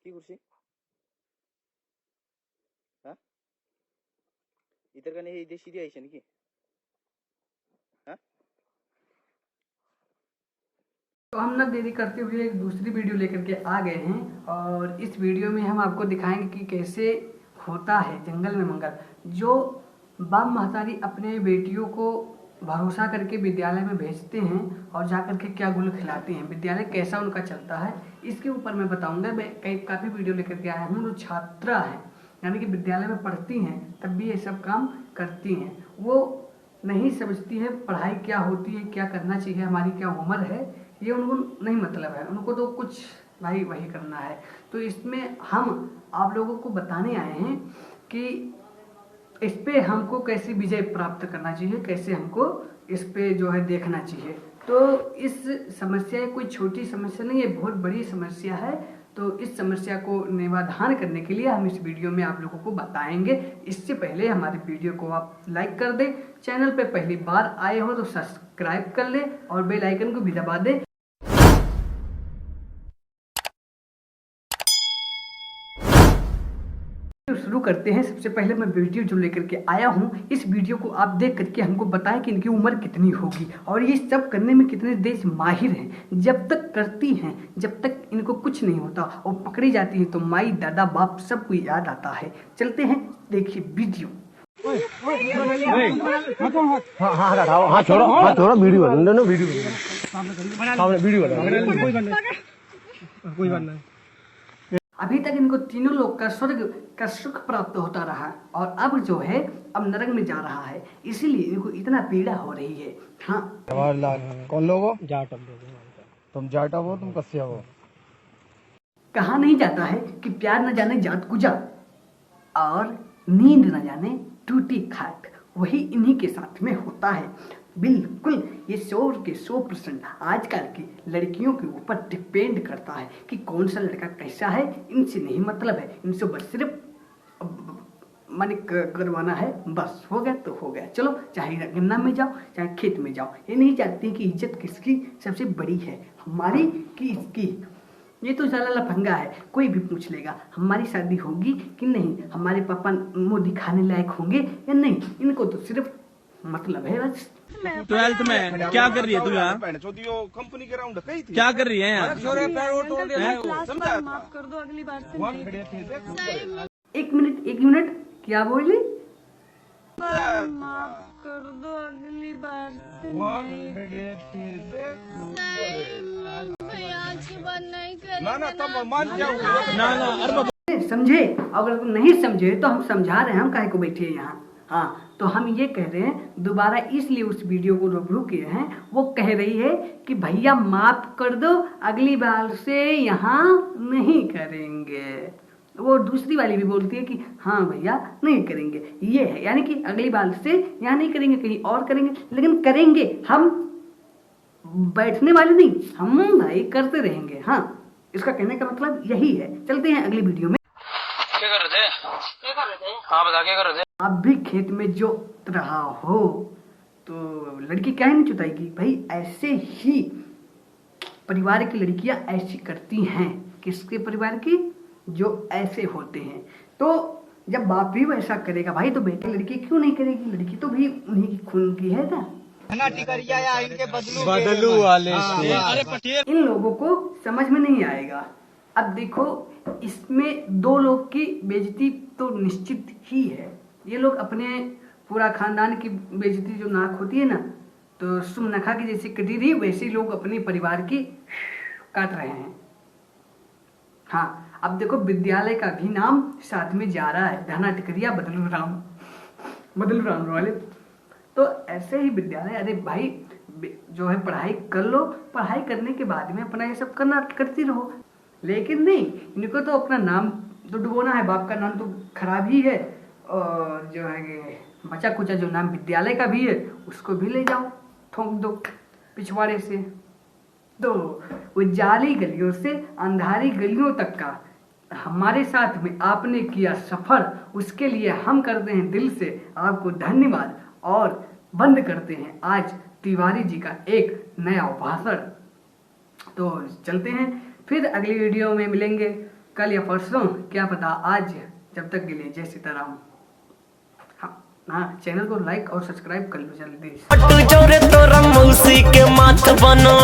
की कुर्सी? हाँ इधर का नहीं, इधर सीधी आई की। हाँ तो हम ना देरी करते हुए एक दूसरी वीडियो लेकर के आ गए हैं और इस वीडियो में हम आपको दिखाएंगे कि कैसे होता है जंगल में मंगल। जो बाप महतारी अपने बेटियों को भरोसा करके विद्यालय में भेजते हैं और जा करके क्या गुल खिलाते हैं, विद्यालय कैसा उनका चलता है, इसके ऊपर मैं बताऊंगा। मैं काफ़ी वीडियो लेकर के आया हूँ। जो छात्रा है यानी कि विद्यालय में पढ़ती हैं तब भी ये सब काम करती हैं। वो नहीं समझती है पढ़ाई क्या होती है, क्या करना चाहिए, हमारी क्या उम्र है, ये उनको नहीं मतलब है। उनको तो कुछ भाई वही करना है। तो इसमें हम आप लोगों को बताने आए हैं कि इस पे हमको कैसे विजय प्राप्त करना चाहिए, कैसे हमको इस पे जो है देखना चाहिए। तो इस समस्या कोई छोटी समस्या नहीं है, बहुत बड़ी समस्या है। तो इस समस्या को निवारण करने के लिए हम इस वीडियो में आप लोगों को बताएंगे। इससे पहले हमारे वीडियो को आप लाइक कर दें, चैनल पे पहली बार आए हो तो सब्सक्राइब कर ले और बेल आइकन को भी दबा दें। शुरू करते हैं। सबसे पहले मैं वीडियो जो लेकर के आया हूँ, इस वीडियो को आप देख करके हमको बताएं कि इनकी उम्र कितनी होगी और ये सब करने में कितने देश माहिर हैं। जब तक करती हैं, जब तक इनको कुछ नहीं होता और पकड़ी जाती है तो माई दादा बाप सबको याद आता है। चलते हैं, देखिए वीडियो। हाँ छोड़ो वीडियो बना वीडियो कोई बात नहीं। अभी तक इनको तीनों लोग का स्वर्ग का सुख प्राप्त होता रहा और अब जो है अब नरक में जा रहा है, इसीलिए इनको इतना पीड़ा हो रही है। हाँ जवाहरलाल कौन लोग हो? जाटव। तुम जाटव हो, तुम कस्या हो? कहा नहीं जाता है कि प्यार न जाने जात कुजा और नींद न जाने टूटी खाट, वही इन्हीं के साथ में होता है। बिल्कुल ये 100 के 100% आजकल की लड़कियों के ऊपर डिपेंड करता है कि कौन सा लड़का कैसा है। इनसे नहीं मतलब है, इनसे बस सिर्फ मन करवाना है, बस हो गया तो हो गया। चलो चाहे गन्ना में जाओ चाहे खेत में जाओ, ये नहीं जानती कि इज्जत किसकी सबसे बड़ी है, हमारी कि इसकी। ये तो साला लफंगा है, कोई भी पूछ लेगा हमारी शादी होगी कि नहीं, हमारे पापा मुंह दिखाने लायक होंगे या नहीं, इनको तो सिर्फ मतलब है बस। 12th में क्या कर रही है तू यहाँ? कंपनी के राउंड कही थी, क्या कर रही है यहाँ? माफ कर दो, अगली बार से नहीं। एक मिनट क्या बोली? माफ कर दो, अगली बार से नहीं। आज के बाद नहीं ना समझे, अगर नहीं समझे तो हम समझा रहे हैं, हम काहे को बैठे हैं यहाँ। हाँ तो हम ये कह रहे हैं दोबारा, इसलिए उस वीडियो को रूबरू किए हैं। वो कह रही है कि भैया माफ कर दो, अगली बार से यहाँ नहीं करेंगे। वो दूसरी वाली भी बोलती है कि हाँ भैया नहीं करेंगे, ये है यानी कि अगली बार से यहाँ नहीं करेंगे, कहीं और करेंगे, लेकिन करेंगे हम, बैठने वाले नहीं, हम भाई करते रहेंगे। हाँ इसका कहने का मतलब यही है। चलते हैं अगली वीडियो में। क्या कर रहे थे? हाँ बता, क्या कर रहे थे? आप भी खेत में जोत रहा हो तो लड़की क्या ही नहीं जुताएगी भाई। ऐसे ही परिवार की लड़कियां ऐसी करती हैं। किसके परिवार की? जो ऐसे होते हैं। तो जब बाप भी वैसा करेगा भाई तो बेटी लड़की क्यों नहीं करेगी? लड़की तो भी उन्हीं की खून की है ना। बदलू वाले इन लोगों को समझ में नहीं आएगा। अब देखो इसमें दो लोग की बेइज्जती तो निश्चित ही है। ये लोग अपने पूरा खानदान की बेइज्जती जो नाक होती है ना, तो सुमनखा की जैसे कटी थी वैसे लोग अपने परिवार की काट रहे हैं। हाँ अब देखो विद्यालय का भी नाम साथ में जा रहा है, धना टिकरिया बदलू राम वाले। तो ऐसे ही विद्यालय, अरे भाई जो है पढ़ाई कर लो, पढ़ाई करने के बाद में अपना ये सब करती रहो, लेकिन नहीं, इनको तो अपना नाम तो डुबोना है। बाप का नाम तो खराब ही है और जो है बचा कुचा जो नाम विद्यालय का भी है उसको भी ले जाओ, ठोंक दो पिछवाड़े से। तो वो जाली गलियों से अंधारी गलियों तक का हमारे साथ में आपने किया सफर, उसके लिए हम करते हैं दिल से आपको धन्यवाद और बंद करते हैं आज तिवारी जी का एक नया भाषण। तो चलते हैं, फिर अगली वीडियो में मिलेंगे। कल या परसों, क्या पता आज। जब तक के लिए जय सीताराम। हाँ, चैनल को लाइक और सब्सक्राइब कर लो जल्दी। जोरे तो रंग उसी के माथ बनो।